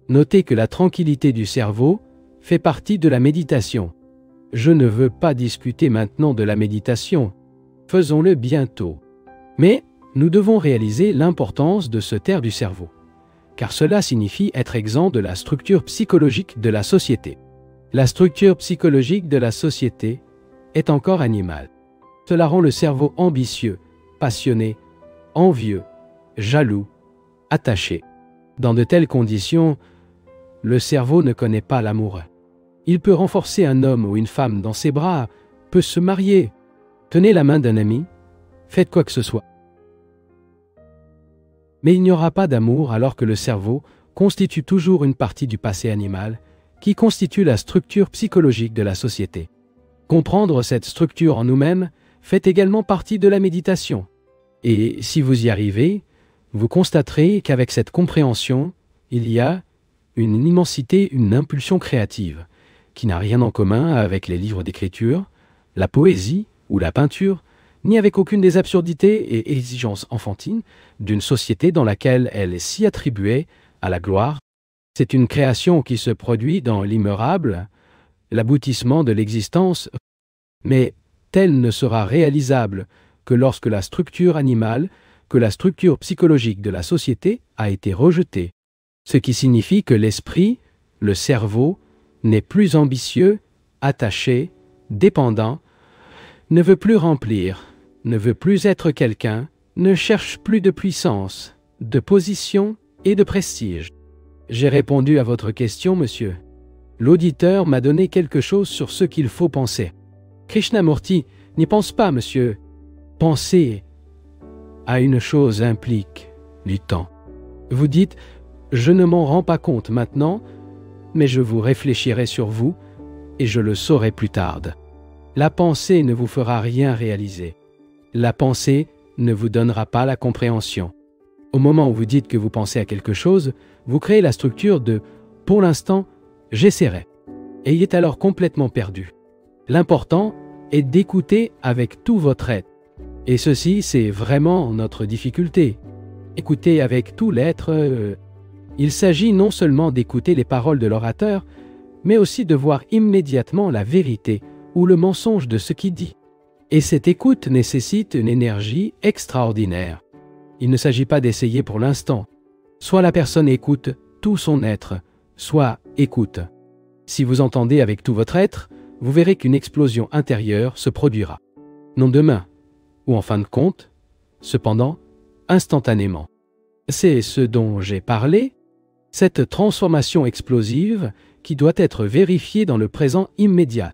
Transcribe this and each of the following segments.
Notez que la tranquillité du cerveau fait partie de la méditation. Je ne veux pas discuter maintenant de la méditation. Faisons-le bientôt. Mais nous devons réaliser l'importance de se taire du cerveau, car cela signifie être exempt de la structure psychologique de la société. La structure psychologique de la société est encore animale. Cela rend le cerveau ambitieux, passionné, envieux, jaloux, attaché. Dans de telles conditions, le cerveau ne connaît pas l'amour. Il peut renforcer un homme ou une femme dans ses bras, peut se marier. Tenez la main d'un ami, faites quoi que ce soit. Mais il n'y aura pas d'amour alors que le cerveau constitue toujours une partie du passé animal qui constitue la structure psychologique de la société. Comprendre cette structure en nous-mêmes fait également partie de la méditation. Et si vous y arrivez, vous constaterez qu'avec cette compréhension, il y a une immensité, une impulsion créative, qui n'a rien en commun avec les livres d'écriture, la poésie ou la peinture, ni avec aucune des absurdités et exigences enfantines d'une société dans laquelle elle s'y attribuait à la gloire. C'est une création qui se produit dans l'immeurable, l'aboutissement de l'existence, mais telle ne sera réalisable que lorsque la structure animale, que la structure psychologique de la société a été rejetée. Ce qui signifie que l'esprit, le cerveau, n'est plus ambitieux, attaché, dépendant, ne veut plus remplir, ne veut plus être quelqu'un, ne cherche plus de puissance, de position et de prestige. J'ai répondu à votre question, monsieur. L'auditeur m'a donné quelque chose sur ce qu'il faut penser. Krishnamurti, n'y pense pas, monsieur. Penser à une chose implique du temps. Vous dites, je ne m'en rends pas compte maintenant, mais je vous réfléchirai sur vous et je le saurai plus tard. La pensée ne vous fera rien réaliser. La pensée ne vous donnera pas la compréhension. Au moment où vous dites que vous pensez à quelque chose, vous créez la structure de « pour l'instant, j'essaierai » et il est alors complètement perdu. L'important est d'écouter avec tout votre être. Et ceci, c'est vraiment notre difficulté. Écouter avec tout l'être. Il s'agit non seulement d'écouter les paroles de l'orateur, mais aussi de voir immédiatement la vérité ou le mensonge de ce qu'il dit. Et cette écoute nécessite une énergie extraordinaire. Il ne s'agit pas d'essayer pour l'instant. Soit la personne écoute tout son être, soit écoute. Si vous entendez avec tout votre être, vous verrez qu'une explosion intérieure se produira. Non demain, ou en fin de compte, cependant, instantanément. C'est ce dont j'ai parlé, cette transformation explosive qui doit être vérifiée dans le présent immédiat.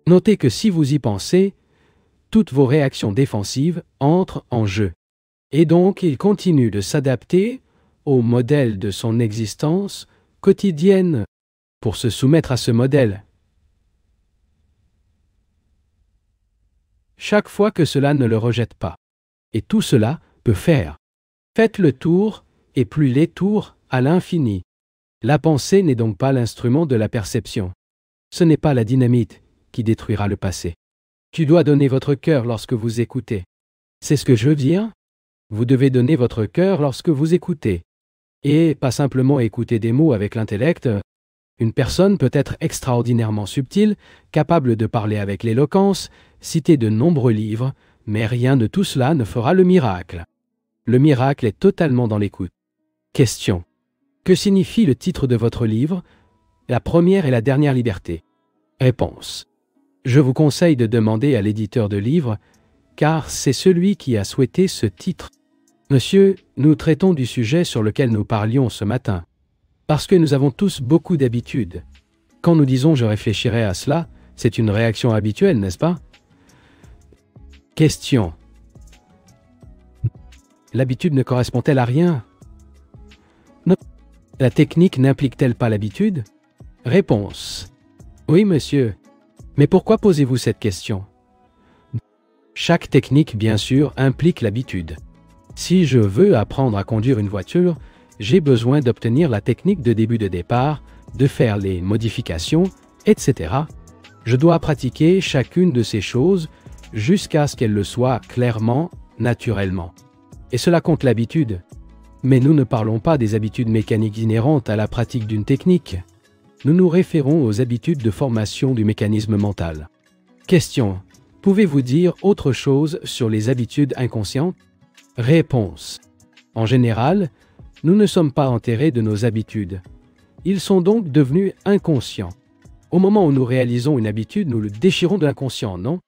Notez que si vous y pensez, toutes vos réactions défensives entrent en jeu. Et donc il continue de s'adapter au modèle de son existence quotidienne pour se soumettre à ce modèle. Chaque fois que cela ne le rejette pas. Et tout cela peut faire. Faites le tour et plus les tours à l'infini. La pensée n'est donc pas l'instrument de la perception. Ce n'est pas la dynamite qui détruira le passé. Tu dois donner votre cœur lorsque vous écoutez. C'est ce que je veux dire? Vous devez donner votre cœur lorsque vous écoutez. Et pas simplement écouter des mots avec l'intellect. Une personne peut être extraordinairement subtile, capable de parler avec l'éloquence, citer de nombreux livres, mais rien de tout cela ne fera le miracle. Le miracle est totalement dans l'écoute. Question. Que signifie le titre de votre livre, La première et la dernière liberté? Réponse. Je vous conseille de demander à l'éditeur de livres, car c'est celui qui a souhaité ce titre. Monsieur, nous traitons du sujet sur lequel nous parlions ce matin, parce que nous avons tous beaucoup d'habitudes. Quand nous disons « je réfléchirai à cela », c'est une réaction habituelle, n'est-ce pas? Question. L'habitude ne correspond-elle à rien? Non. La technique n'implique-t-elle pas l'habitude? Réponse. Oui, monsieur. Mais pourquoi posez-vous cette question? Chaque technique, bien sûr, implique l'habitude. Si je veux apprendre à conduire une voiture, j'ai besoin d'obtenir la technique de début de départ, de faire les modifications, etc. Je dois pratiquer chacune de ces choses jusqu'à ce qu'elles le soient clairement, naturellement. Et cela compte l'habitude. Mais nous ne parlons pas des habitudes mécaniques inhérentes à la pratique d'une technique. Nous nous référons aux habitudes de formation du mécanisme mental. Question. Pouvez-vous dire autre chose sur les habitudes inconscientes? Réponse. En général, nous ne sommes pas enterrés de nos habitudes. Ils sont donc devenus inconscients. Au moment où nous réalisons une habitude, nous le déchirons de l'inconscient, non?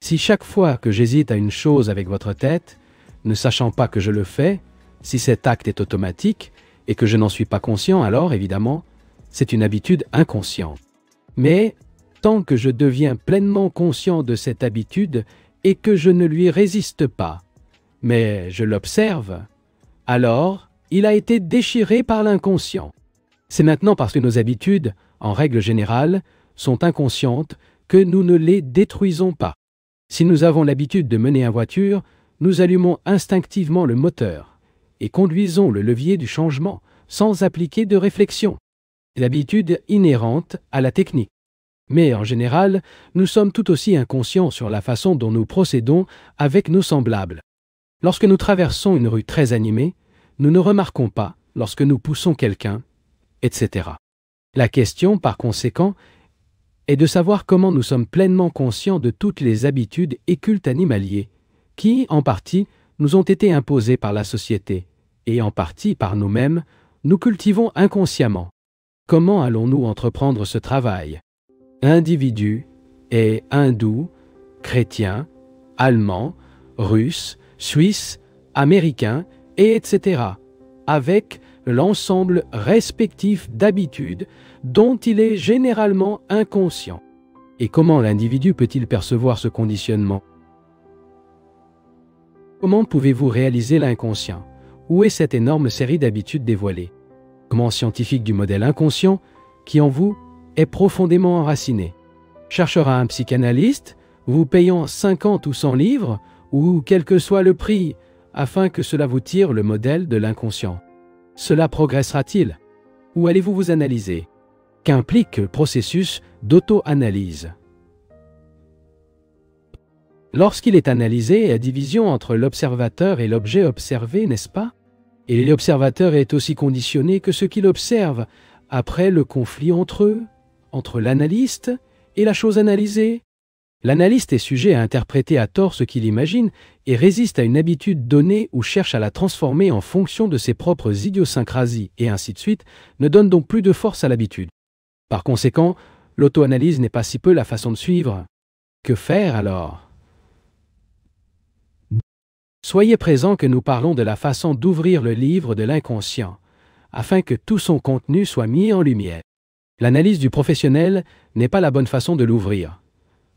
Si chaque fois que j'hésite à une chose avec votre tête, ne sachant pas que je le fais, si cet acte est automatique et que je n'en suis pas conscient, alors évidemment, c'est une habitude inconsciente. Mais tant que je deviens pleinement conscient de cette habitude et que je ne lui résiste pas, mais je l'observe, alors il a été déchiré par l'inconscient. C'est maintenant parce que nos habitudes, en règle générale, sont inconscientes que nous ne les détruisons pas. Si nous avons l'habitude de mener une voiture, nous allumons instinctivement le moteur et conduisons le levier du changement sans appliquer de réflexion. L'habitude inhérente à la technique. Mais en général, nous sommes tout aussi inconscients sur la façon dont nous procédons avec nos semblables. Lorsque nous traversons une rue très animée, nous ne remarquons pas lorsque nous poussons quelqu'un, etc. La question, par conséquent, est de savoir comment nous sommes pleinement conscients de toutes les habitudes et cultes animaliers qui, en partie, nous ont été imposés par la société et en partie par nous-mêmes, nous cultivons inconsciemment. Comment allons-nous entreprendre ce travail? Individus et hindous, chrétiens, allemands, russes, suisses, américains, et etc., avec l'ensemble respectif d'habitudes dont il est généralement inconscient. Et comment l'individu peut-il percevoir ce conditionnement? Comment pouvez-vous réaliser l'inconscient? Où est cette énorme série d'habitudes dévoilées? Comment scientifique du modèle inconscient qui en vous est profondément enraciné? Cherchera un psychanalyste, vous payant 50 ou 100 livres, ou quel que soit le prix, afin que cela vous tire le modèle de l'inconscient. Cela progressera-t-il? Ou allez-vous vous analyser? Qu'implique le processus d'auto-analyse? Lorsqu'il est analysé, il y a division entre l'observateur et l'objet observé, n'est-ce pas? Et l'observateur est aussi conditionné que ce qu'il observe après le conflit entre eux, entre l'analyste et la chose analysée. L'analyste est sujet à interpréter à tort ce qu'il imagine et résiste à une habitude donnée ou cherche à la transformer en fonction de ses propres idiosyncrasies et ainsi de suite, ne donne donc plus de force à l'habitude. Par conséquent, l'auto-analyse n'est pas si peu la façon de suivre. Que faire alors? Soyez présents que nous parlons de la façon d'ouvrir le livre de l'inconscient, afin que tout son contenu soit mis en lumière. L'analyse du professionnel n'est pas la bonne façon de l'ouvrir,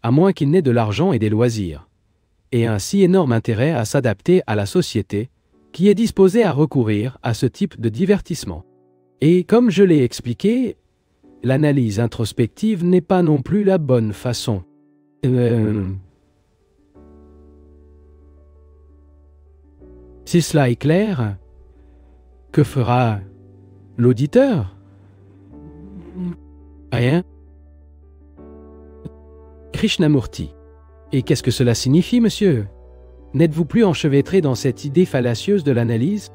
à moins qu'il n'ait de l'argent et des loisirs, et un si énorme intérêt à s'adapter à la société qui est disposée à recourir à ce type de divertissement. Et comme je l'ai expliqué, l'analyse introspective n'est pas non plus la bonne façon. Si cela est clair, que fera l'auditeur? Rien. Krishnamurti. Et qu'est-ce que cela signifie, monsieur? N'êtes-vous plus enchevêtré dans cette idée fallacieuse de l'analyse?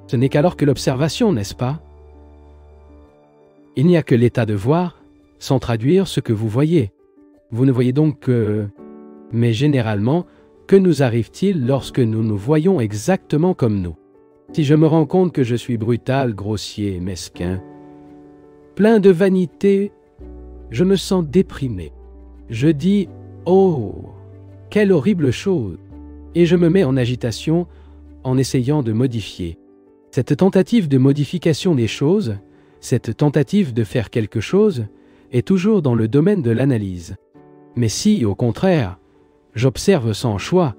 Ce n'est qu'alors que l'observation, n'est-ce pas? Il n'y a que l'état de voir, sans traduire ce que vous voyez. Vous ne voyez donc que... Mais généralement, que nous arrive-t-il lorsque nous nous voyons exactement comme nous? Si je me rends compte que je suis brutal, grossier, mesquin, plein de vanité, je me sens déprimé. Je dis « Oh, quelle horrible chose !» et je me mets en agitation en essayant de modifier. Cette tentative de modification des choses, cette tentative de faire quelque chose, est toujours dans le domaine de l'analyse. Mais si, au contraire, j'observe sans choix,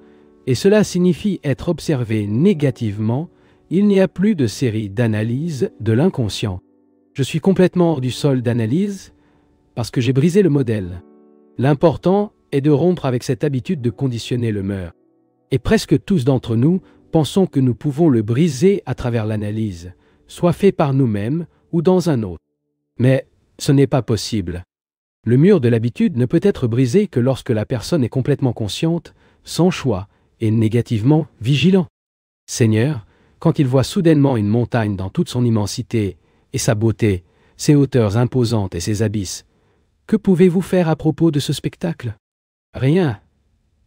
et cela signifie être observé négativement, il n'y a plus de série d'analyse de l'inconscient. Je suis complètement hors du sol d'analyse parce que j'ai brisé le modèle. L'important est de rompre avec cette habitude de conditionner le meurtre. Et presque tous d'entre nous pensons que nous pouvons le briser à travers l'analyse, soit fait par nous-mêmes ou dans un autre. Mais ce n'est pas possible. Le mur de l'habitude ne peut être brisé que lorsque la personne est complètement consciente, sans choix et négativement vigilant. Seigneur, quand il voit soudainement une montagne dans toute son immensité et sa beauté, ses hauteurs imposantes et ses abysses, que pouvez-vous faire à propos de ce spectacle? Rien.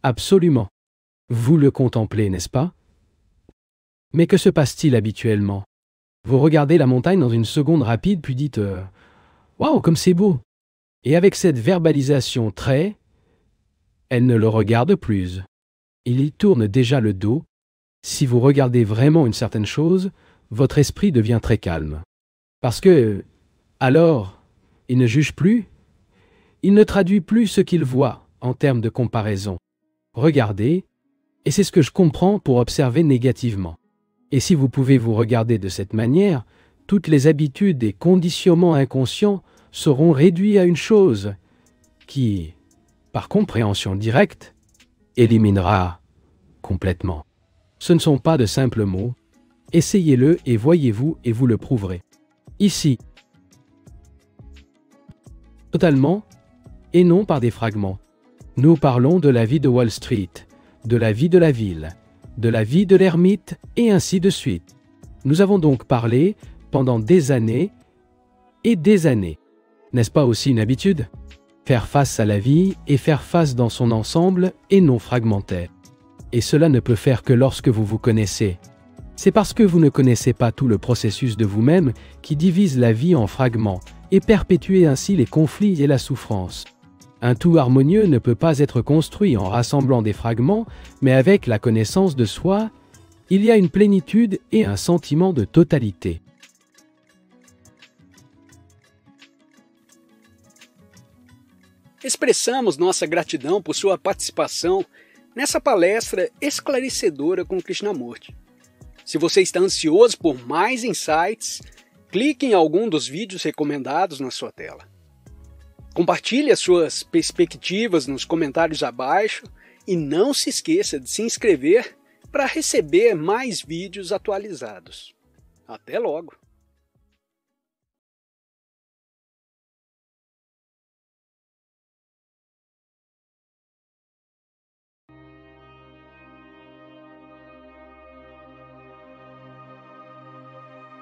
Absolument. Vous le contemplez, n'est-ce pas? Mais que se passe-t-il habituellement? Vous regardez la montagne dans une seconde rapide puis dites « Waouh, comme c'est beau !» Et avec cette verbalisation très, elle ne le regarde plus. Il y tourne déjà le dos. Si vous regardez vraiment une certaine chose, votre esprit devient très calme. Parce que, alors, il ne juge plus, il ne traduit plus ce qu'il voit en termes de comparaison. Regardez, et c'est ce que je comprends pour observer négativement. Et si vous pouvez vous regarder de cette manière, toutes les habitudes et conditionnements inconscients seront réduits à une chose qui, par compréhension directe, éliminera complètement. Ce ne sont pas de simples mots. Essayez-le et voyez-vous et vous le prouverez. Ici, totalement, et non par des fragments. Nous parlons de la vie de Wall Street, de la vie de la ville, de la vie de l'ermite, et ainsi de suite. Nous avons donc parlé pendant des années et des années. N'est-ce pas aussi une habitude? Faire face à la vie et faire face dans son ensemble et non fragmentaire. Et cela ne peut faire que lorsque vous vous connaissez. C'est parce que vous ne connaissez pas tout le processus de vous-même qui divise la vie en fragments et perpétue ainsi les conflits et la souffrance. Un tout harmonieux ne peut pas être construit en rassemblant des fragments, mais avec la connaissance de soi, il y a une plénitude et un sentiment de totalité. Expressamos nossa gratidão por sua participação nessa palestra esclarecedora com Krishnamurti. Se você está ansioso por mais insights, clique em algum dos vídeos recomendados na sua tela. Compartilhe as suas perspectivas nos comentários abaixo e não se esqueça de se inscrever para receber mais vídeos atualizados. Até logo!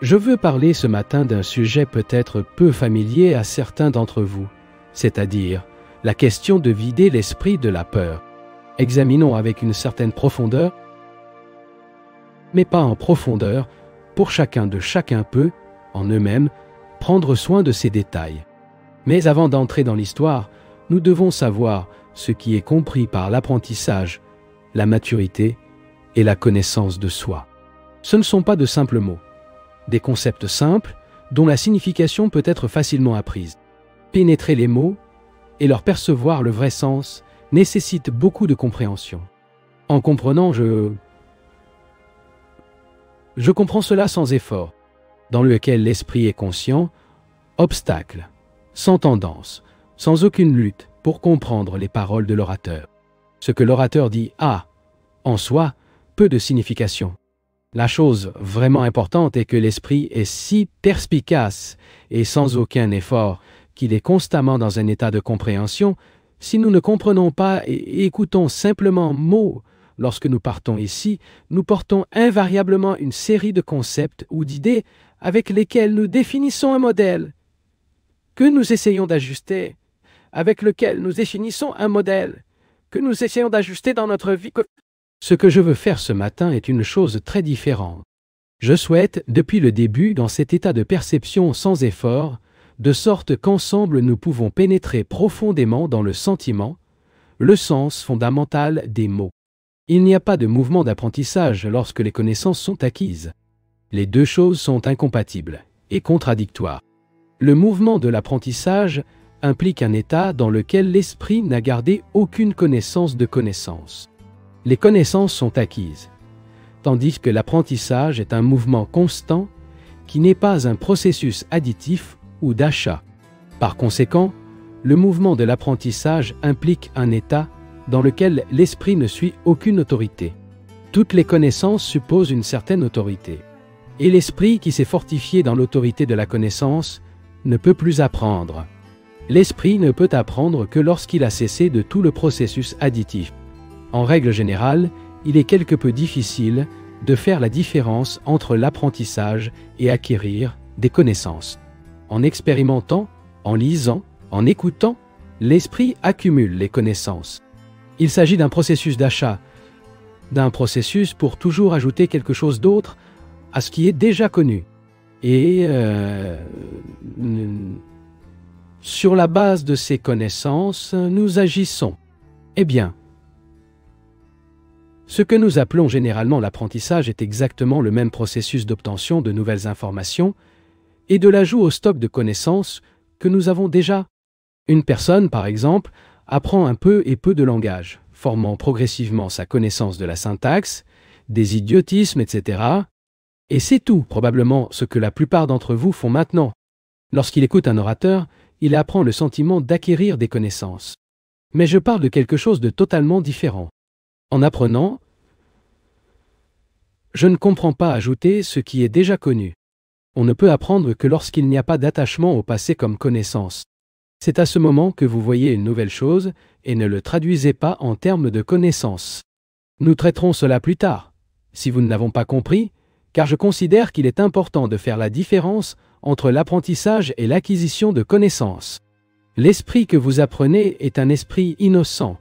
Je veux parler ce matin d'un sujet peut-être peu familier à certains d'entre vous, c'est-à-dire la question de vider l'esprit de la peur. Examinons avec une certaine profondeur, mais pas en profondeur, pour chacun peut, en eux-mêmes, prendre soin de ces détails. Mais avant d'entrer dans l'histoire, nous devons savoir ce qui est compris par l'apprentissage, la maturité et la connaissance de soi. Ce ne sont pas de simples mots. Des concepts simples dont la signification peut être facilement apprise. Pénétrer les mots et leur percevoir le vrai sens nécessite beaucoup de compréhension. En comprenant, je comprends cela sans effort, dans lequel l'esprit est conscient, obstacle, sans tendance, sans aucune lutte pour comprendre les paroles de l'orateur. Ce que l'orateur dit a, en soi, peu de signification. La chose vraiment importante est que l'esprit est si perspicace et sans aucun effort qu'il est constamment dans un état de compréhension. Si nous ne comprenons pas et écoutons simplement mots lorsque nous partons ici, nous portons invariablement une série de concepts ou d'idées avec lesquels nous définissons un modèle, que nous essayons d'ajuster, avec lequel nous définissons un modèle, que nous essayons d'ajuster dans notre vie. Ce que je veux faire ce matin est une chose très différente. Je souhaite, depuis le début, dans cet état de perception sans effort, de sorte qu'ensemble nous pouvons pénétrer profondément dans le sentiment, le sens fondamental des mots. Il n'y a pas de mouvement d'apprentissage lorsque les connaissances sont acquises. Les deux choses sont incompatibles et contradictoires. Le mouvement de l'apprentissage implique un état dans lequel l'esprit n'a gardé aucune connaissance de connaissance. Les connaissances sont acquises, tandis que l'apprentissage est un mouvement constant qui n'est pas un processus additif ou d'achat. Par conséquent, le mouvement de l'apprentissage implique un état dans lequel l'esprit ne suit aucune autorité. Toutes les connaissances supposent une certaine autorité. Et l'esprit qui s'est fortifié dans l'autorité de la connaissance ne peut plus apprendre. L'esprit ne peut apprendre que lorsqu'il a cessé de tout le processus additif. En règle générale, il est quelque peu difficile de faire la différence entre l'apprentissage et acquérir des connaissances. En expérimentant, en lisant, en écoutant, l'esprit accumule les connaissances. Il s'agit d'un processus d'achat, d'un processus pour toujours ajouter quelque chose d'autre à ce qui est déjà connu. Et sur la base de ces connaissances, nous agissons. Eh bien, ce que nous appelons généralement l'apprentissage est exactement le même processus d'obtention de nouvelles informations et de l'ajout au stock de connaissances que nous avons déjà. Une personne, par exemple, apprend un peu et peu de langage, formant progressivement sa connaissance de la syntaxe, des idiotismes, etc. Et c'est tout, probablement, ce que la plupart d'entre vous font maintenant. Lorsqu'il écoute un orateur, il apprend le sentiment d'acquérir des connaissances. Mais je parle de quelque chose de totalement différent. En apprenant, je ne comprends pas ajouter ce qui est déjà connu. On ne peut apprendre que lorsqu'il n'y a pas d'attachement au passé comme connaissance. C'est à ce moment que vous voyez une nouvelle chose et ne le traduisez pas en termes de connaissance. Nous traiterons cela plus tard, si vous ne l'avez pas compris, car je considère qu'il est important de faire la différence entre l'apprentissage et l'acquisition de connaissances. L'esprit que vous apprenez est un esprit innocent,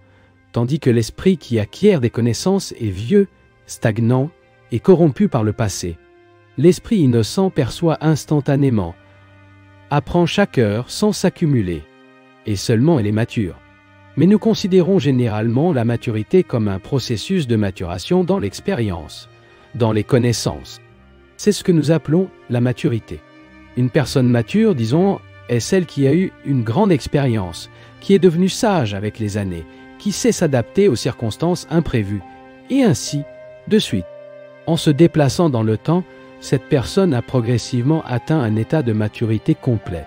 tandis que l'esprit qui acquiert des connaissances est vieux, stagnant et corrompu par le passé. L'esprit innocent perçoit instantanément, apprend chaque heure sans s'accumuler, et seulement elle est mature. Mais nous considérons généralement la maturité comme un processus de maturation dans l'expérience, dans les connaissances. C'est ce que nous appelons la maturité. Une personne mature, disons, est celle qui a eu une grande expérience, qui est devenue sage avec les années, qui sait s'adapter aux circonstances imprévues, et ainsi de suite. En se déplaçant dans le temps, cette personne a progressivement atteint un état de maturité complet.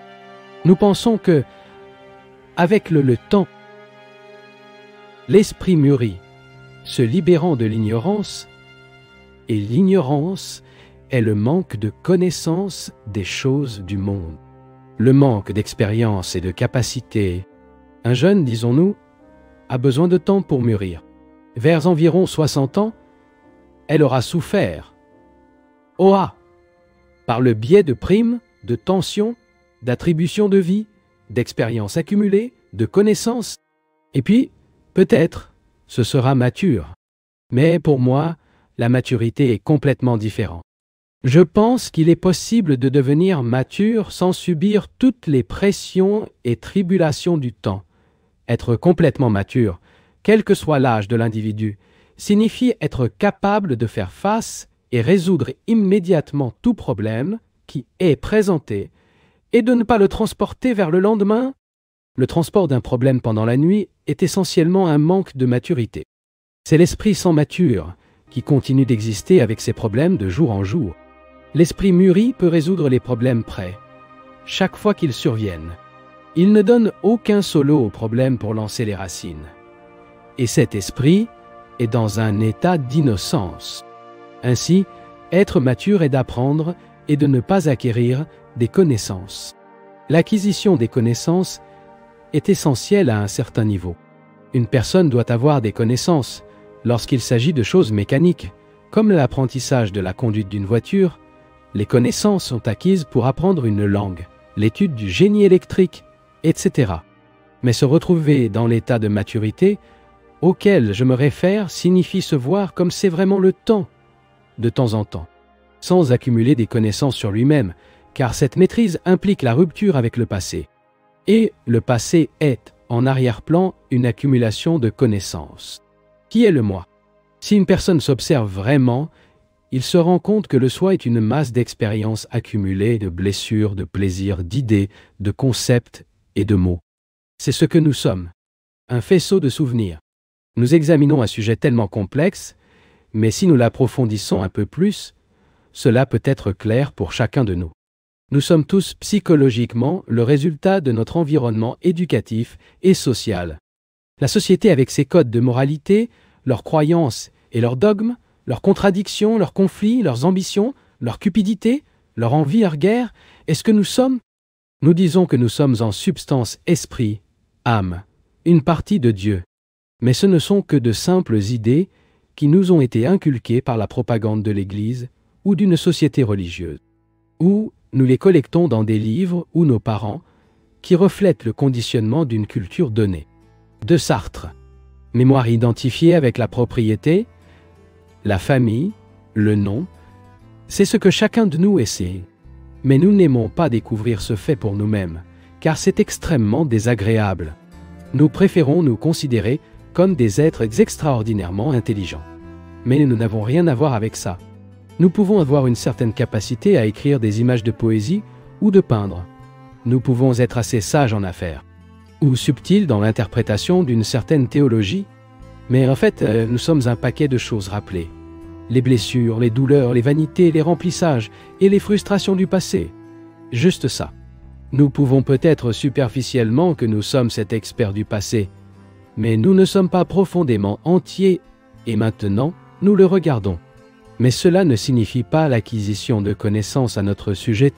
Nous pensons que, avec le temps, l'esprit mûrit, se libérant de l'ignorance, et l'ignorance est le manque de connaissance des choses du monde. Le manque d'expérience et de capacité. Un jeune, disons-nous, a besoin de temps pour mûrir. Vers environ 60 ans, elle aura souffert. Par le biais de primes, de tensions, d'attributions de vie, d'expériences accumulées, de connaissances. Et puis, peut-être, ce sera mature. Mais pour moi, la maturité est complètement différente. Je pense qu'il est possible de devenir mature sans subir toutes les pressions et tribulations du temps. Être complètement mature, quel que soit l'âge de l'individu, signifie être capable de faire face et résoudre immédiatement tout problème qui est présenté et de ne pas le transporter vers le lendemain. Le transport d'un problème pendant la nuit est essentiellement un manque de maturité. C'est l'esprit sans mature qui continue d'exister avec ses problèmes de jour en jour. L'esprit mûri peut résoudre les problèmes prêts, chaque fois qu'ils surviennent. Il ne donne aucun solo au problème pour lancer les racines. Et cet esprit est dans un état d'innocence. Ainsi, être mature est d'apprendre et de ne pas acquérir des connaissances. L'acquisition des connaissances est essentielle à un certain niveau. Une personne doit avoir des connaissances lorsqu'il s'agit de choses mécaniques, comme l'apprentissage de la conduite d'une voiture. Les connaissances sont acquises pour apprendre une langue, l'étude du génie électrique, etc. Mais se retrouver dans l'état de maturité auquel je me réfère signifie se voir comme c'est vraiment le temps, de temps en temps, sans accumuler des connaissances sur lui-même, car cette maîtrise implique la rupture avec le passé. Et le passé est, en arrière-plan, une accumulation de connaissances. Qui est le moi? Si une personne s'observe vraiment, il se rend compte que le soi est une masse d'expériences accumulées, de blessures, de plaisirs, d'idées, de concepts et de mots. C'est ce que nous sommes, un faisceau de souvenirs. Nous examinons un sujet tellement complexe, mais si nous l'approfondissons un peu plus, cela peut être clair pour chacun de nous. Nous sommes tous psychologiquement le résultat de notre environnement éducatif et social. La société avec ses codes de moralité, leurs croyances et leurs dogmes, leurs contradictions, leurs conflits, leurs ambitions, leur cupidité, leur envie guerre, est ce que nous sommes? Nous disons que nous sommes en substance esprit, âme, une partie de Dieu. Mais ce ne sont que de simples idées qui nous ont été inculqués par la propagande de l'Église ou d'une société religieuse. Ou nous les collectons dans des livres ou nos parents qui reflètent le conditionnement d'une culture donnée. De Sartre. Mémoire identifiée avec la propriété, la famille, le nom, c'est ce que chacun de nous essaie. Mais nous n'aimons pas découvrir ce fait pour nous-mêmes, car c'est extrêmement désagréable. Nous préférons nous considérer comme des êtres extraordinairement intelligents. Mais nous n'avons rien à voir avec ça. Nous pouvons avoir une certaine capacité à écrire des images de poésie ou de peindre. Nous pouvons être assez sages en affaires, ou subtils dans l'interprétation d'une certaine théologie. Mais en fait, nous sommes un paquet de choses rappelées. Les blessures, les douleurs, les vanités, les remplissages et les frustrations du passé. Juste ça. Nous pouvons peut-être superficiellement que nous sommes cet expert du passé, mais nous ne sommes pas profondément entiers, et maintenant, nous le regardons. Mais cela ne signifie pas l'acquisition de connaissances à notre sujet.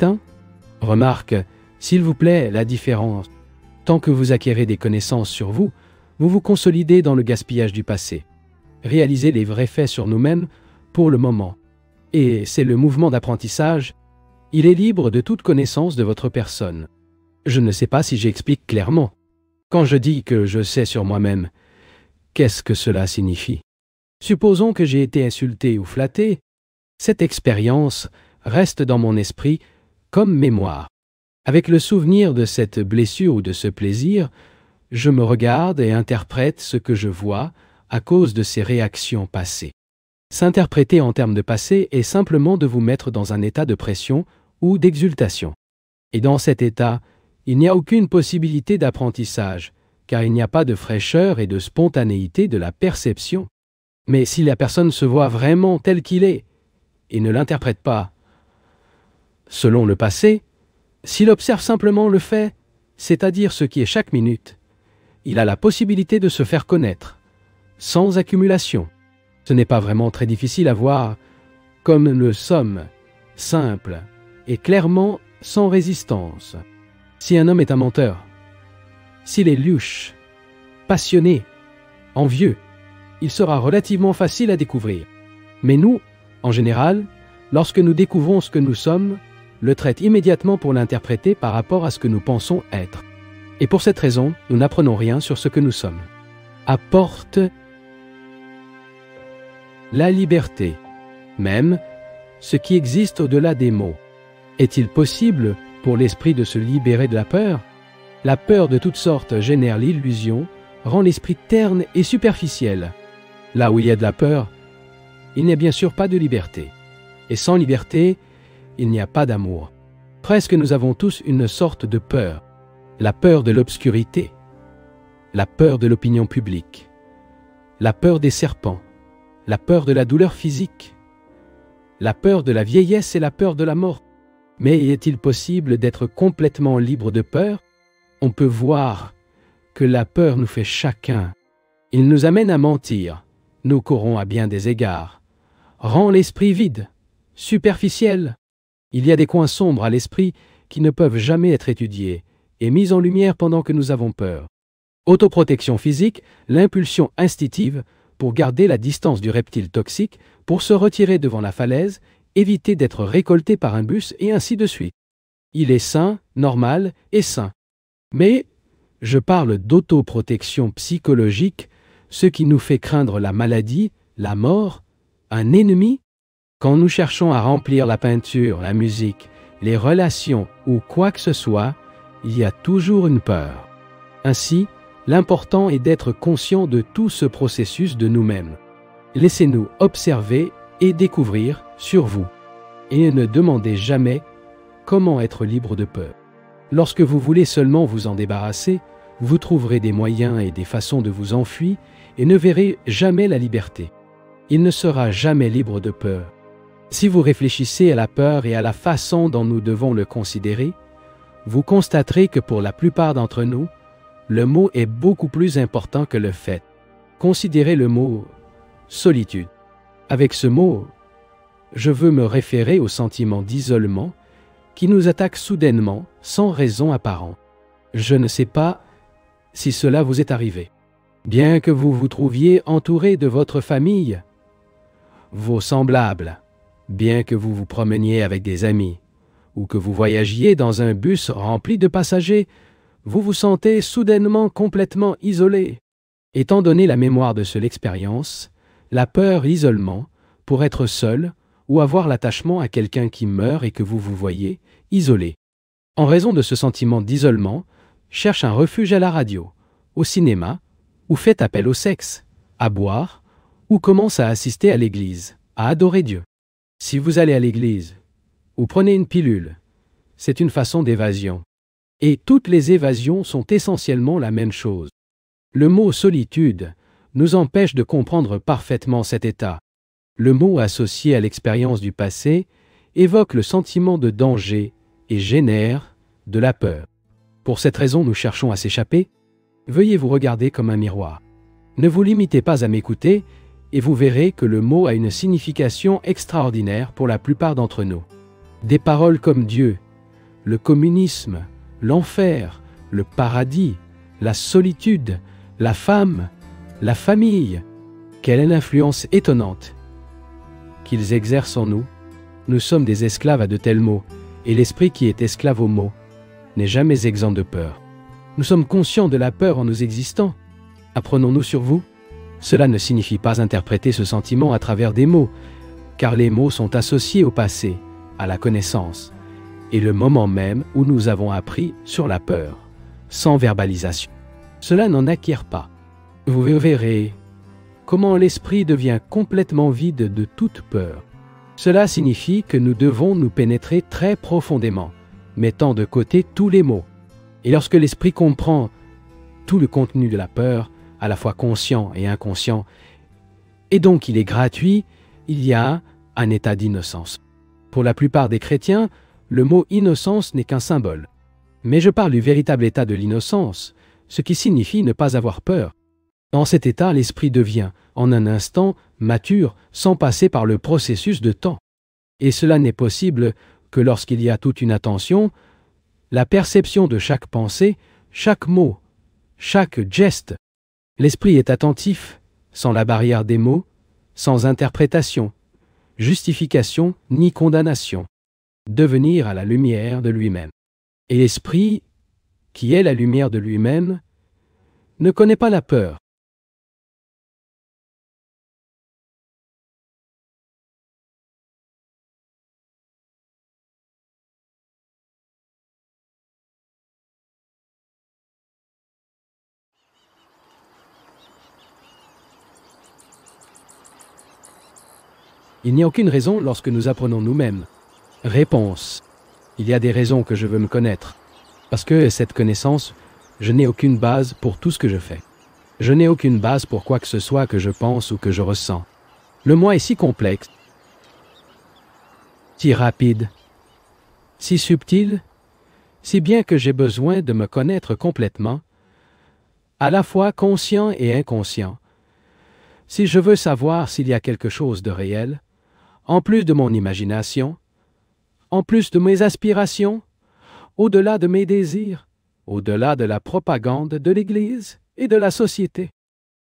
Remarque, s'il vous plaît, la différence. Tant que vous acquérez des connaissances sur vous, vous vous consolidez dans le gaspillage du passé. Réalisez les vrais faits sur nous-mêmes pour le moment. Et c'est le mouvement d'apprentissage. Il est libre de toute connaissance de votre personne. Je ne sais pas si j'explique clairement. Quand je dis que je sais sur moi-même, qu'est-ce que cela signifie? Supposons que j'ai été insulté ou flatté. Cette expérience reste dans mon esprit comme mémoire. Avec le souvenir de cette blessure ou de ce plaisir, je me regarde et interprète ce que je vois à cause de ces réactions passées. S'interpréter en termes de passé est simplement de vous mettre dans un état de pression ou d'exultation. Et dans cet état, il n'y a aucune possibilité d'apprentissage, car il n'y a pas de fraîcheur et de spontanéité de la perception. Mais si la personne se voit vraiment tel qu'il est, et ne l'interprète pas selon le passé, s'il observe simplement le fait, c'est-à-dire ce qui est chaque minute, il a la possibilité de se faire connaître, sans accumulation. Ce n'est pas vraiment très difficile à voir, comme nous sommes, simple et clairement sans résistance. Si un homme est un menteur, s'il est louche, passionné, envieux, il sera relativement facile à découvrir. Mais nous, en général, lorsque nous découvrons ce que nous sommes, le traite immédiatement pour l'interpréter par rapport à ce que nous pensons être. Et pour cette raison, nous n'apprenons rien sur ce que nous sommes. Apporte la liberté, même ce qui existe au-delà des mots. Est-il possible pour l'esprit de se libérer de la peur? La peur de toutes sortes génère l'illusion, rend l'esprit terne et superficiel. Là où il y a de la peur, il n'y a bien sûr pas de liberté. Et sans liberté, il n'y a pas d'amour. Presque nous avons tous une sorte de peur. La peur de l'obscurité, la peur de l'opinion publique, la peur des serpents, la peur de la douleur physique, la peur de la vieillesse et la peur de la mort. Mais est-il possible d'être complètement libre de peur? On peut voir que la peur nous fait chacun. Il nous amène à mentir, nous corrompt à bien des égards, rend l'esprit vide, superficiel. Il y a des coins sombres à l'esprit qui ne peuvent jamais être étudiés et mis en lumière pendant que nous avons peur. Autoprotection physique, l'impulsion instinctive pour garder la distance du reptile toxique, pour se retirer devant la falaise, éviter d'être récolté par un bus et ainsi de suite. Il est sain, normal et sain. Mais je parle d'autoprotection psychologique, ce qui nous fait craindre la maladie, la mort, un ennemi. Quand nous cherchons à remplir la peinture, la musique, les relations ou quoi que ce soit, il y a toujours une peur. Ainsi, l'important est d'être conscient de tout ce processus de nous-mêmes. Laissez-nous observer et découvrir sur vous. Et ne demandez jamais comment être libre de peur. Lorsque vous voulez seulement vous en débarrasser, vous trouverez des moyens et des façons de vous enfuir et ne verrez jamais la liberté. Il ne sera jamais libre de peur. Si vous réfléchissez à la peur et à la façon dont nous devons le considérer, vous constaterez que pour la plupart d'entre nous, le mot est beaucoup plus important que le fait. Considérez le mot « solitude ». Avec ce mot, je veux me référer au sentiment d'isolement qui nous attaque soudainement, sans raison apparente. Je ne sais pas si cela vous est arrivé. Bien que vous vous trouviez entouré de votre famille, vos semblables, bien que vous vous promeniez avec des amis, ou que vous voyagiez dans un bus rempli de passagers, vous vous sentez soudainement complètement isolé. Étant donné la mémoire de seule expérience, la peur l'isolement, pour être seul, ou avoir l'attachement à quelqu'un qui meurt et que vous vous voyez isolé. En raison de ce sentiment d'isolement, cherche un refuge à la radio, au cinéma, ou faites appel au sexe, à boire, ou commence à assister à l'église, à adorer Dieu. Si vous allez à l'église, ou prenez une pilule, c'est une façon d'évasion. Et toutes les évasions sont essentiellement la même chose. Le mot solitude nous empêche de comprendre parfaitement cet état. Le mot associé à l'expérience du passé évoque le sentiment de danger et génère de la peur. Pour cette raison, nous cherchons à s'échapper. Veuillez vous regarder comme un miroir. Ne vous limitez pas à m'écouter et vous verrez que le mot a une signification extraordinaire pour la plupart d'entre nous. Des paroles comme Dieu, le communisme, l'enfer, le paradis, la solitude, la femme, la famille. Quelle est l'influence étonnante qu'ils exercent en nous. Nous sommes des esclaves à de tels mots, et l'esprit qui est esclave aux mots n'est jamais exempt de peur. Nous sommes conscients de la peur en nous existant. Apprenons-nous sur vous? Cela ne signifie pas interpréter ce sentiment à travers des mots, car les mots sont associés au passé, à la connaissance, et le moment même où nous avons appris sur la peur, sans verbalisation. Cela n'en acquiert pas. Vous verrez comment l'esprit devient complètement vide de toute peur. Cela signifie que nous devons nous pénétrer très profondément, mettant de côté tous les mots. Et lorsque l'esprit comprend tout le contenu de la peur, à la fois conscient et inconscient, et donc il est gratuit, il y a un état d'innocence. Pour la plupart des chrétiens, le mot innocence n'est qu'un symbole. Mais je parle du véritable état de l'innocence, ce qui signifie ne pas avoir peur. Dans cet état, l'esprit devient, en un instant, mature, sans passer par le processus de temps. Et cela n'est possible que lorsqu'il y a toute une attention, la perception de chaque pensée, chaque mot, chaque geste. L'esprit est attentif, sans la barrière des mots, sans interprétation, justification ni condamnation. Devenir à la lumière de lui-même. Et l'esprit, qui est la lumière de lui-même, ne connaît pas la peur. Il n'y a aucune raison lorsque nous apprenons nous-mêmes. Réponse. Il y a des raisons que je veux me connaître. Parce que cette connaissance, je n'ai aucune base pour tout ce que je fais. Je n'ai aucune base pour quoi que ce soit que je pense ou que je ressens. Le moi est si complexe, si rapide, si subtil, si bien que j'ai besoin de me connaître complètement, à la fois conscient et inconscient. Si je veux savoir s'il y a quelque chose de réel, en plus de mon imagination, en plus de mes aspirations, au-delà de mes désirs, au-delà de la propagande de l'Église et de la société.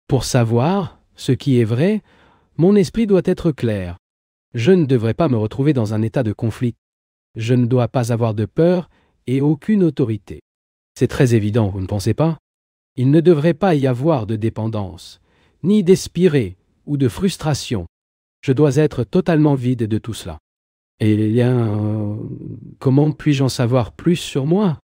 Pour savoir ce qui est vrai, mon esprit doit être clair. Je ne devrais pas me retrouver dans un état de conflit. Je ne dois pas avoir de peur et aucune autorité. C'est très évident, vous ne pensez pas? Il ne devrait pas y avoir de dépendance, ni d'espéré ou de frustration. Je dois être totalement vide de tout cela. Et comment puis-je en savoir plus sur moi?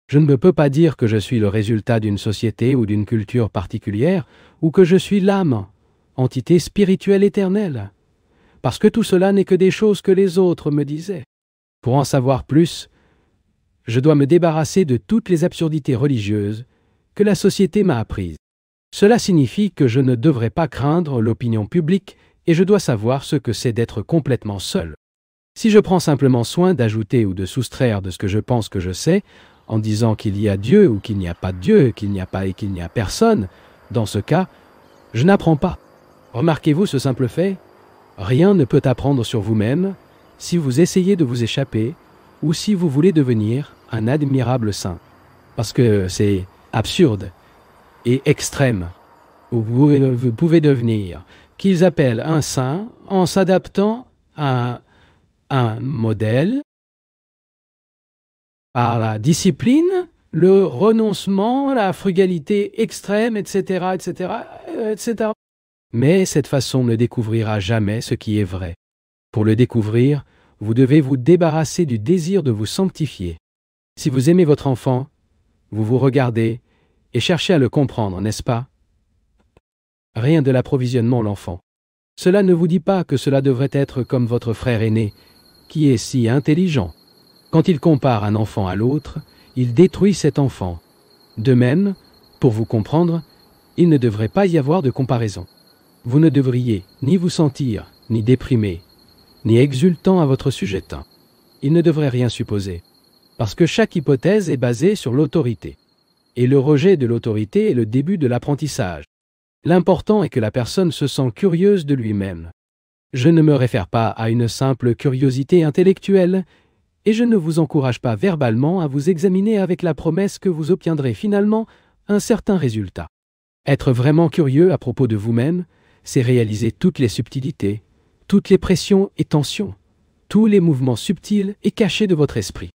Je ne peux pas dire que je suis le résultat d'une société ou d'une culture particulière, ou que je suis l'âme, entité spirituelle éternelle, parce que tout cela n'est que des choses que les autres me disaient. Pour en savoir plus, je dois me débarrasser de toutes les absurdités religieuses que la société m'a apprises. Cela signifie que je ne devrais pas craindre l'opinion publique et je dois savoir ce que c'est d'être complètement seul. Si je prends simplement soin d'ajouter ou de soustraire de ce que je pense que je sais, en disant qu'il y a Dieu ou qu'il n'y a pas de Dieu, qu'il n'y a pas et qu'il n'y a personne, dans ce cas, je n'apprends pas. Remarquez-vous ce simple fait? Rien ne peut apprendre sur vous-même si vous essayez de vous échapper ou si vous voulez devenir un admirable saint. Parce que c'est absurde et extrême. Vous pouvez devenir qu'ils appellent un saint en s'adaptant à un modèle, à la discipline, le renoncement, la frugalité extrême, etc., etc., etc. Mais cette façon ne découvrira jamais ce qui est vrai. Pour le découvrir, vous devez vous débarrasser du désir de vous sanctifier. Si vous aimez votre enfant, vous vous regardez et cherchez à le comprendre, n'est-ce pas? Rien de l'approvisionnement l'enfant. Cela ne vous dit pas que cela devrait être comme votre frère aîné, qui est si intelligent. Quand il compare un enfant à l'autre, il détruit cet enfant. De même, pour vous comprendre, il ne devrait pas y avoir de comparaison. Vous ne devriez ni vous sentir, ni déprimé, ni exultant à votre sujet. Il ne devrait rien supposer, parce que chaque hypothèse est basée sur l'autorité. Et le rejet de l'autorité est le début de l'apprentissage. L'important est que la personne se sent curieuse de lui-même. Je ne me réfère pas à une simple curiosité intellectuelle, et je ne vous encourage pas verbalement à vous examiner avec la promesse que vous obtiendrez finalement un certain résultat. Être vraiment curieux à propos de vous-même, c'est réaliser toutes les subtilités, toutes les pressions et tensions, tous les mouvements subtils et cachés de votre esprit.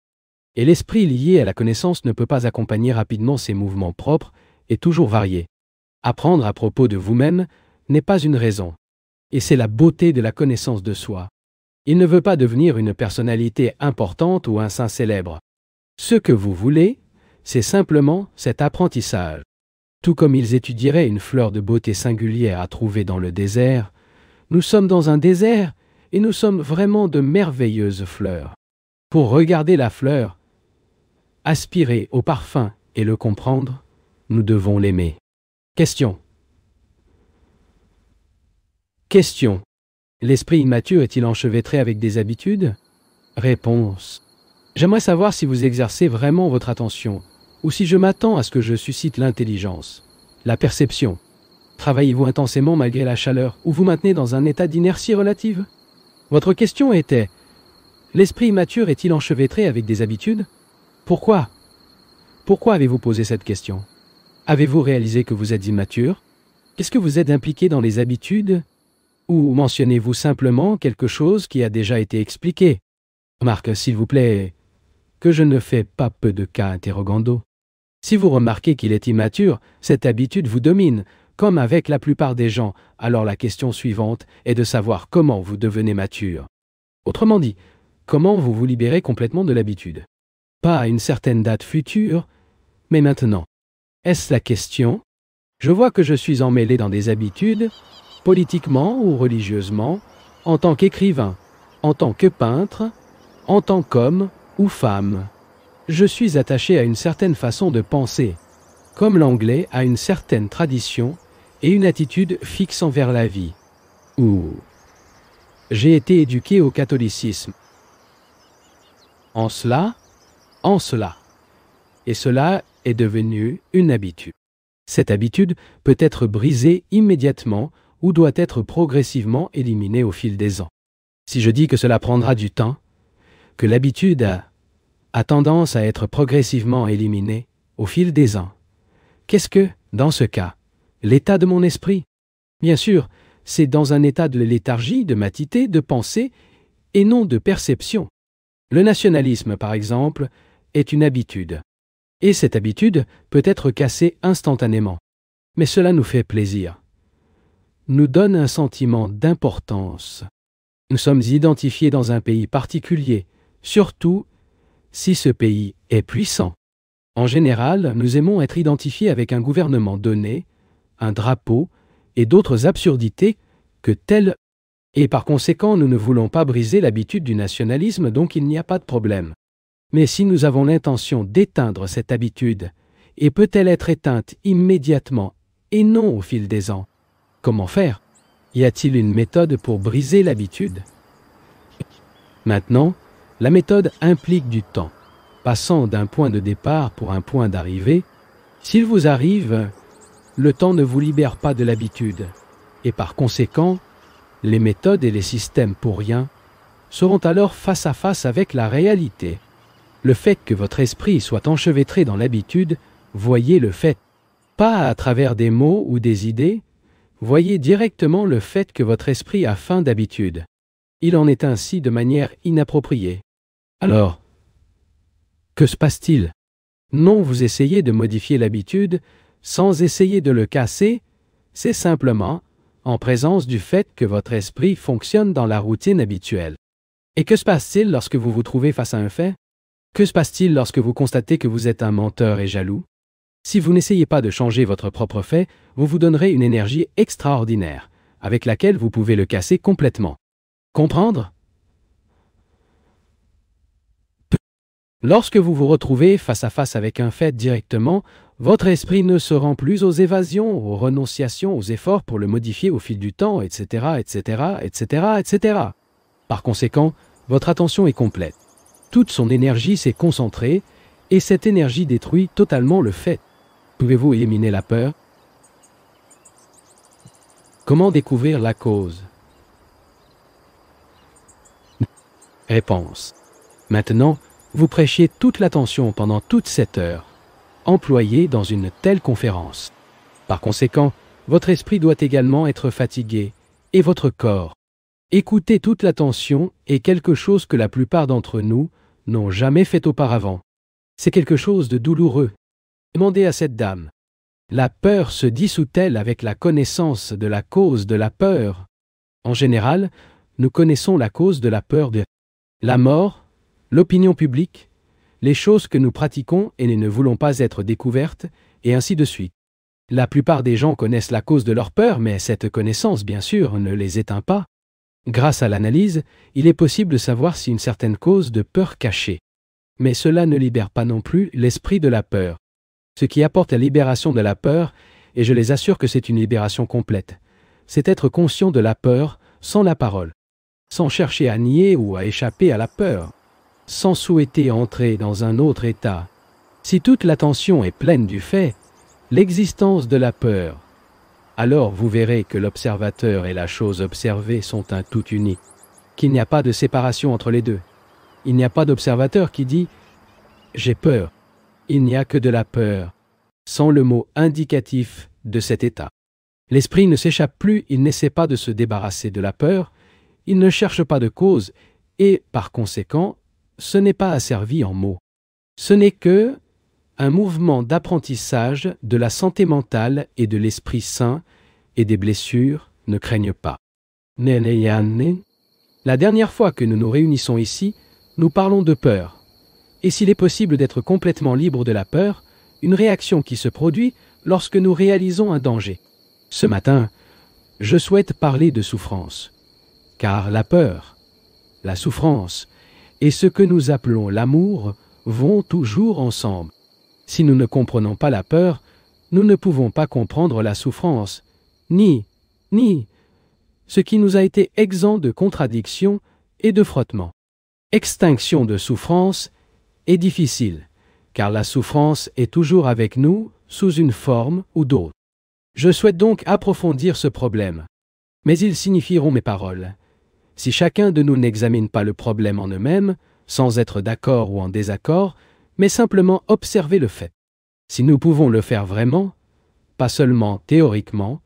Et l'esprit lié à la connaissance ne peut pas accompagner rapidement ces mouvements propres et toujours variés. Apprendre à propos de vous-même n'est pas une raison, et c'est la beauté de la connaissance de soi. Il ne veut pas devenir une personnalité importante ou un saint célèbre. Ce que vous voulez, c'est simplement cet apprentissage. Tout comme ils étudieraient une fleur de beauté singulière à trouver dans le désert, nous sommes dans un désert et nous sommes vraiment de merveilleuses fleurs. Pour regarder la fleur, aspirer au parfum et le comprendre, nous devons l'aimer. Question. Question. L'esprit immature est-il enchevêtré avec des habitudes? Réponse. J'aimerais savoir si vous exercez vraiment votre attention, ou si je m'attends à ce que je suscite l'intelligence, la perception. Travaillez-vous intensément malgré la chaleur, ou vous maintenez dans un état d'inertie relative? Votre question était: l'esprit immature est-il enchevêtré avec des habitudes? Pourquoi? Pourquoi avez-vous posé cette question? Avez-vous réalisé que vous êtes immature? Est-ce que vous êtes impliqué dans les habitudes? Ou mentionnez-vous simplement quelque chose qui a déjà été expliqué? Remarque, s'il vous plaît, que je ne fais pas peu de cas interrogando. Si vous remarquez qu'il est immature, cette habitude vous domine, comme avec la plupart des gens, alors la question suivante est de savoir comment vous devenez mature. Autrement dit, comment vous vous libérez complètement de l'habitude. Pas à une certaine date future, mais maintenant. Est-ce la question? Je vois que je suis emmêlé dans des habitudes, politiquement ou religieusement, en tant qu'écrivain, en tant que peintre, en tant qu'homme ou femme. Je suis attaché à une certaine façon de penser, comme l'anglais a une certaine tradition et une attitude fixe envers la vie. Ou j'ai été éduqué au catholicisme. En cela. Et cela est devenu une habitude. Cette habitude peut être brisée immédiatement ou doit être progressivement éliminée au fil des ans. Si je dis que cela prendra du temps, que l'habitude a tendance à être progressivement éliminée au fil des ans, qu'est-ce que, dans ce cas, l'état de mon esprit? Bien sûr, c'est dans un état de léthargie, de matité, de pensée, et non de perception. Le nationalisme, par exemple, est une habitude. Et cette habitude peut être cassée instantanément. Mais cela nous fait plaisir. Nous donne un sentiment d'importance. Nous sommes identifiés dans un pays particulier, surtout si ce pays est puissant. En général, nous aimons être identifiés avec un gouvernement donné, un drapeau et d'autres absurdités que telles. Et par conséquent, nous ne voulons pas briser l'habitude du nationalisme, donc il n'y a pas de problème. Mais si nous avons l'intention d'éteindre cette habitude, et peut-elle être éteinte immédiatement et non au fil des ans? Comment faire? Y a-t-il une méthode pour briser l'habitude? Maintenant, la méthode implique du temps. Passant d'un point de départ pour un point d'arrivée, s'il vous arrive, le temps ne vous libère pas de l'habitude, et par conséquent, les méthodes et les systèmes pour rien seront alors face à face avec la réalité. Le fait que votre esprit soit enchevêtré dans l'habitude, voyez le fait, pas à travers des mots ou des idées, voyez directement le fait que votre esprit a faim d'habitude. Il en est ainsi de manière inappropriée. Alors, que se passe-t-il? Non, vous essayez de modifier l'habitude sans essayer de le casser, c'est simplement en présence du fait que votre esprit fonctionne dans la routine habituelle. Et que se passe-t-il lorsque vous vous trouvez face à un fait? Que se passe-t-il lorsque vous constatez que vous êtes un menteur et jaloux? Si vous n'essayez pas de changer votre propre fait, vous vous donnerez une énergie extraordinaire, avec laquelle vous pouvez le casser complètement. Comprendre? Lorsque vous vous retrouvez face à face avec un fait directement, votre esprit ne se rend plus aux évasions, aux renonciations, aux efforts pour le modifier au fil du temps, etc., etc., etc., etc. Par conséquent, votre attention est complète. Toute son énergie s'est concentrée, et cette énergie détruit totalement le fait. Pouvez-vous éliminer la peur? Comment découvrir la cause? Réponse. Maintenant, vous prêchiez toute l'attention pendant toute cette heure, employée dans une telle conférence. Par conséquent, votre esprit doit également être fatigué, et votre corps. Écouter toute l'attention est quelque chose que la plupart d'entre nous n'ont jamais fait auparavant. C'est quelque chose de douloureux. Demandez à cette dame. La peur se dissout-elle avec la connaissance de la cause de la peur? En général, nous connaissons la cause de la peur de la mort, l'opinion publique, les choses que nous pratiquons et ne voulons pas être découvertes, et ainsi de suite. La plupart des gens connaissent la cause de leur peur, mais cette connaissance, bien sûr, ne les éteint pas. Grâce à l'analyse, il est possible de savoir si une certaine cause de peur cachée. Mais cela ne libère pas non plus l'esprit de la peur. Ce qui apporte la libération de la peur, et je les assure que c'est une libération complète, c'est être conscient de la peur sans la parole, sans chercher à nier ou à échapper à la peur, sans souhaiter entrer dans un autre état. Si toute l'attention est pleine du fait, l'existence de la peur, alors vous verrez que l'observateur et la chose observée sont un tout unique, qu'il n'y a pas de séparation entre les deux. Il n'y a pas d'observateur qui dit « j'ai peur ». Il n'y a que de la peur, sans le mot indicatif de cet état. L'esprit ne s'échappe plus, il n'essaie pas de se débarrasser de la peur, il ne cherche pas de cause, et, par conséquent, ce n'est pas asservi en mots. Ce n'est que un mouvement d'apprentissage de la santé mentale et de l'esprit sain, et des blessures ne craignent pas. La dernière fois que nous nous réunissons ici, nous parlons de peur. Et s'il est possible d'être complètement libre de la peur, une réaction qui se produit lorsque nous réalisons un danger. Ce matin, je souhaite parler de souffrance, car la peur, la souffrance et ce que nous appelons l'amour vont toujours ensemble. Si nous ne comprenons pas la peur, nous ne pouvons pas comprendre la souffrance, ni ce qui nous a été exempt de contradiction et de frottement. Extinction de souffrance est difficile, car la souffrance est toujours avec nous sous une forme ou d'autre. Je souhaite donc approfondir ce problème, mais ils signifieront mes paroles. Si chacun de nous n'examine pas le problème en eux-mêmes, sans être d'accord ou en désaccord, mais simplement observer le fait. Si nous pouvons le faire vraiment, pas seulement théoriquement,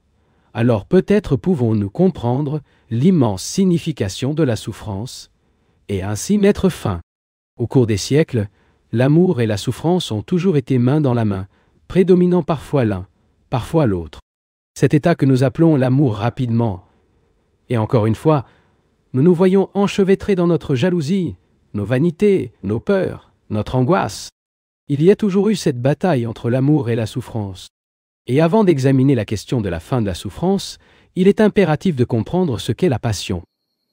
alors peut-être pouvons-nous comprendre l'immense signification de la souffrance, et ainsi mettre fin. Au cours des siècles, l'amour et la souffrance ont toujours été main dans la main, prédominant parfois l'un, parfois l'autre. Cet état que nous appelons l'amour rapidement. Et encore une fois, nous nous voyons enchevêtrés dans notre jalousie, nos vanités, nos peurs, notre angoisse. Il y a toujours eu cette bataille entre l'amour et la souffrance. Et avant d'examiner la question de la fin de la souffrance, il est impératif de comprendre ce qu'est la passion.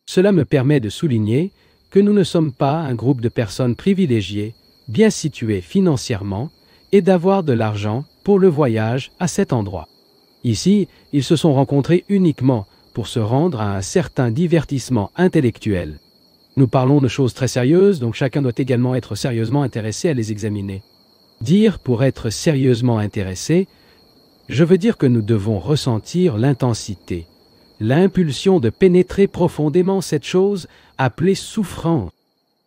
Cela me permet de souligner que nous ne sommes pas un groupe de personnes privilégiées, bien situées financièrement, et d'avoir de l'argent pour le voyage à cet endroit. Ici, ils se sont rencontrés uniquement pour se rendre à un certain divertissement intellectuel. Nous parlons de choses très sérieuses, donc chacun doit également être sérieusement intéressé à les examiner. Dire pour être sérieusement intéressé, je veux dire que nous devons ressentir l'intensité, l'impulsion de pénétrer profondément cette chose appelée souffrance.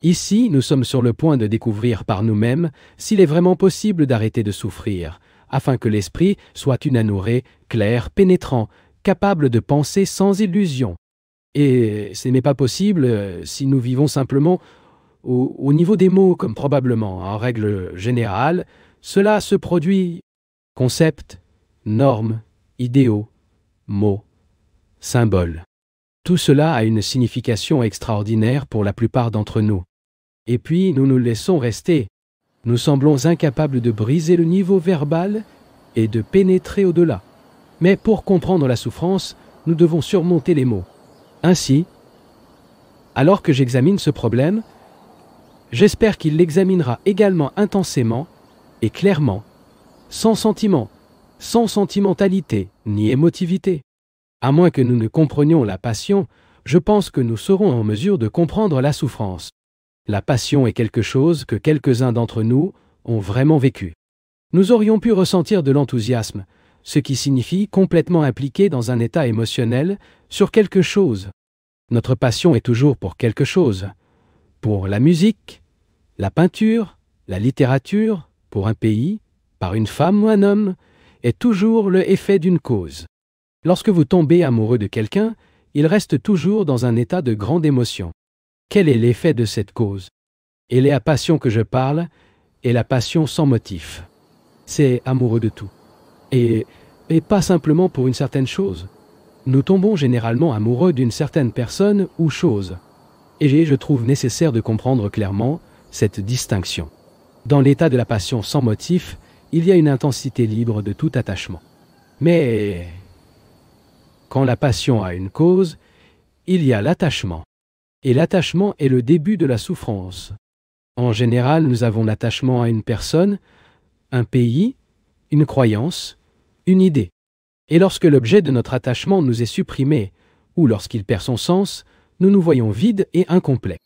Ici, nous sommes sur le point de découvrir par nous-mêmes s'il est vraiment possible d'arrêter de souffrir, afin que l'esprit soit unanouré, clair, pénétrant, capable de penser sans illusion. Et ce n'est pas possible si nous vivons simplement au niveau des mots, comme probablement, en règle générale, cela se produit concepts, normes, idéaux, mots, symboles. Tout cela a une signification extraordinaire pour la plupart d'entre nous. Et puis nous nous laissons rester. Nous semblons incapables de briser le niveau verbal et de pénétrer au-delà. Mais pour comprendre la souffrance, nous devons surmonter les mots. Ainsi, alors que j'examine ce problème, j'espère qu'il l'examinera également intensément et clairement, sans sentiment, sans sentimentalité ni émotivité. À moins que nous ne comprenions la passion, je pense que nous serons en mesure de comprendre la souffrance. La passion est quelque chose que quelques-uns d'entre nous ont vraiment vécu. Nous aurions pu ressentir de l'enthousiasme, ce qui signifie complètement impliqué dans un état émotionnel sur quelque chose. Notre passion est toujours pour quelque chose. Pour la musique, la peinture, la littérature, pour un pays, par une femme ou un homme, est toujours le effet d'une cause. Lorsque vous tombez amoureux de quelqu'un, il reste toujours dans un état de grande émotion. Quel est l'effet de cette cause? Et la passion que je parle est la passion sans motif. C'est amoureux de tout. Et pas simplement pour une certaine chose. Nous tombons généralement amoureux d'une certaine personne ou chose. Et je trouve nécessaire de comprendre clairement cette distinction. Dans l'état de la passion sans motif, il y a une intensité libre de tout attachement. Mais quand la passion a une cause, il y a l'attachement. Et l'attachement est le début de la souffrance. En général, nous avons l'attachement à une personne, un pays, une croyance, une idée. Et lorsque l'objet de notre attachement nous est supprimé, ou lorsqu'il perd son sens, nous nous voyons vides et incomplets.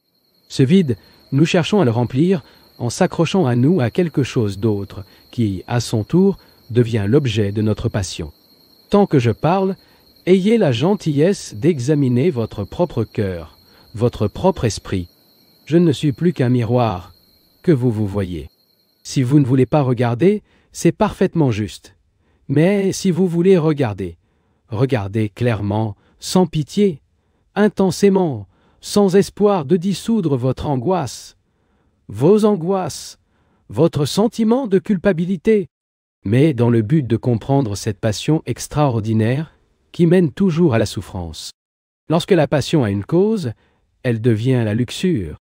Ce vide, nous cherchons à le remplir en s'accrochant à nous à quelque chose d'autre, qui, à son tour, devient l'objet de notre passion. Tant que je parle, ayez la gentillesse d'examiner votre propre cœur, votre propre esprit. Je ne suis plus qu'un miroir que vous voyez. Si vous ne voulez pas regarder, c'est parfaitement juste. Mais si vous voulez regarder, regardez clairement, sans pitié, intensément, sans espoir de dissoudre votre angoisse, vos angoisses, votre sentiment de culpabilité, mais dans le but de comprendre cette passion extraordinaire qui mène toujours à la souffrance. Lorsque la passion a une cause, elle devient la luxure.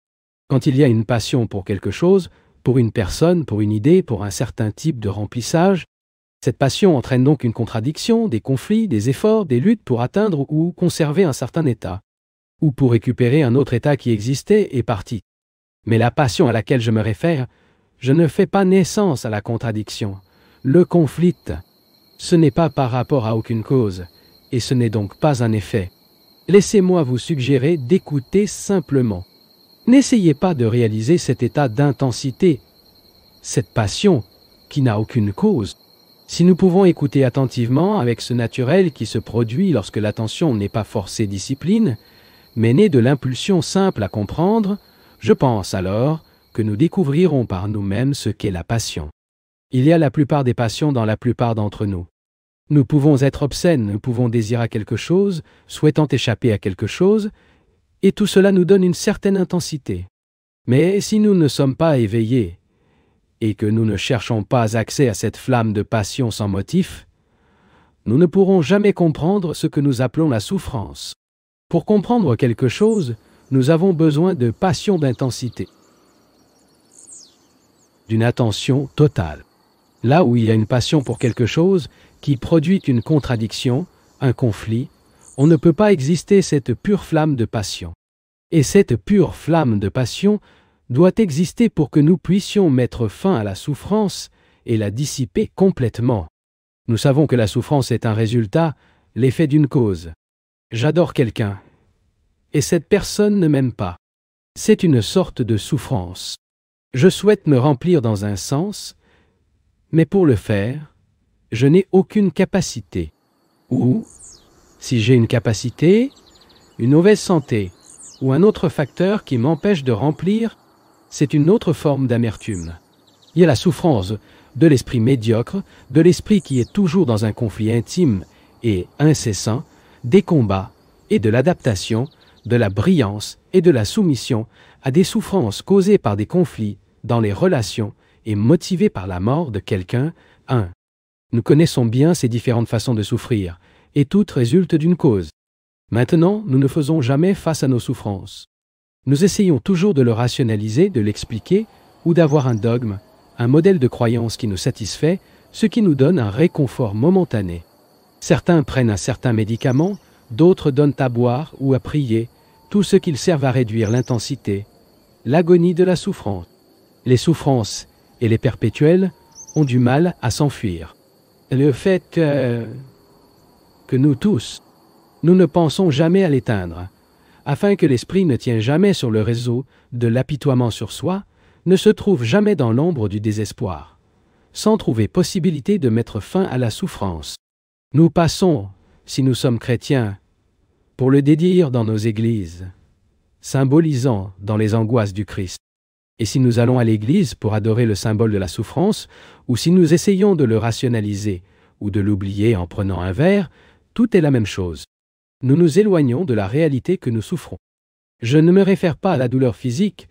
Quand il y a une passion pour quelque chose, pour une personne, pour une idée, pour un certain type de remplissage, cette passion entraîne donc une contradiction, des conflits, des efforts, des luttes pour atteindre ou conserver un certain état, ou pour récupérer un autre état qui existait et parti. Mais la passion à laquelle je me réfère, je ne fais pas naissance à la contradiction. Le conflit, ce n'est pas par rapport à aucune cause, et ce n'est donc pas un effet. Laissez-moi vous suggérer d'écouter simplement. N'essayez pas de réaliser cet état d'intensité, cette passion qui n'a aucune cause. Si nous pouvons écouter attentivement avec ce naturel qui se produit lorsque l'attention n'est pas forcée discipline, mais née de l'impulsion simple à comprendre, je pense alors que nous découvrirons par nous-mêmes ce qu'est la passion. Il y a la plupart des passions dans la plupart d'entre nous. Nous pouvons être obscènes, nous pouvons désirer quelque chose, souhaitant échapper à quelque chose, et tout cela nous donne une certaine intensité. Mais si nous ne sommes pas éveillés, et que nous ne cherchons pas accès à cette flamme de passion sans motif, nous ne pourrons jamais comprendre ce que nous appelons la souffrance. Pour comprendre quelque chose, nous avons besoin de passion d'intensité, d'une attention totale. Là où il y a une passion pour quelque chose qui produit une contradiction, un conflit, on ne peut pas exister cette pure flamme de passion. Et cette pure flamme de passion doit exister pour que nous puissions mettre fin à la souffrance et la dissiper complètement. Nous savons que la souffrance est un résultat, l'effet d'une cause. J'adore quelqu'un, et cette personne ne m'aime pas. C'est une sorte de souffrance. Je souhaite me remplir dans un sens, mais pour le faire, je n'ai aucune capacité. Ou, si j'ai une capacité, une mauvaise santé, ou un autre facteur qui m'empêche de remplir, c'est une autre forme d'amertume. Il y a la souffrance de l'esprit médiocre, de l'esprit qui est toujours dans un conflit intime et incessant des combats et de l'adaptation, de la brillance et de la soumission à des souffrances causées par des conflits dans les relations et motivées par la mort de quelqu'un. 1. Nous connaissons bien ces différentes façons de souffrir, et toutes résultent d'une cause. Maintenant, nous ne faisons jamais face à nos souffrances. Nous essayons toujours de le rationaliser, de l'expliquer, ou d'avoir un dogme, un modèle de croyance qui nous satisfait, ce qui nous donne un réconfort momentané. Certains prennent un certain médicament, d'autres donnent à boire ou à prier, tout ce qu'ils servent à réduire l'intensité, l'agonie de la souffrance. Les souffrances et les perpétuelles ont du mal à s'enfuir. Le fait que nous tous, nous ne pensons jamais à l'éteindre, afin que l'esprit ne tienne jamais sur le réseau de l'apitoiement sur soi, ne se trouve jamais dans l'ombre du désespoir, sans trouver possibilité de mettre fin à la souffrance. Nous passons, si nous sommes chrétiens, pour le dédire dans nos églises, symbolisant dans les angoisses du Christ. Et si nous allons à l'église pour adorer le symbole de la souffrance, ou si nous essayons de le rationaliser ou de l'oublier en prenant un verre, tout est la même chose. Nous nous éloignons de la réalité que nous souffrons. Je ne me réfère pas à la douleur physique,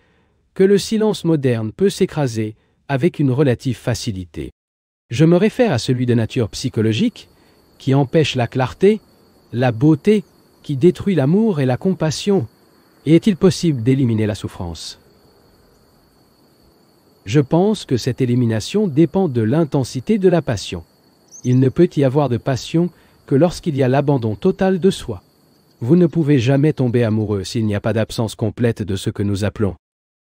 que le silence moderne peut s'écraser avec une relative facilité. Je me réfère à celui de nature psychologique, qui empêche la clarté, la beauté, qui détruit l'amour et la compassion. Et est-il possible d'éliminer la souffrance? Je pense que cette élimination dépend de l'intensité de la passion. Il ne peut y avoir de passion que lorsqu'il y a l'abandon total de soi. Vous ne pouvez jamais tomber amoureux s'il n'y a pas d'absence complète de ce que nous appelons,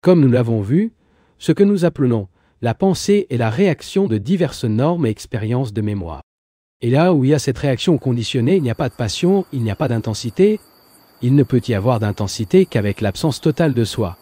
comme nous l'avons vu, ce que nous appelons la pensée est la réaction de diverses normes et expériences de mémoire. Et là où il y a cette réaction conditionnée, il n'y a pas de passion, il n'y a pas d'intensité. Il ne peut y avoir d'intensité qu'avec l'absence totale de soi.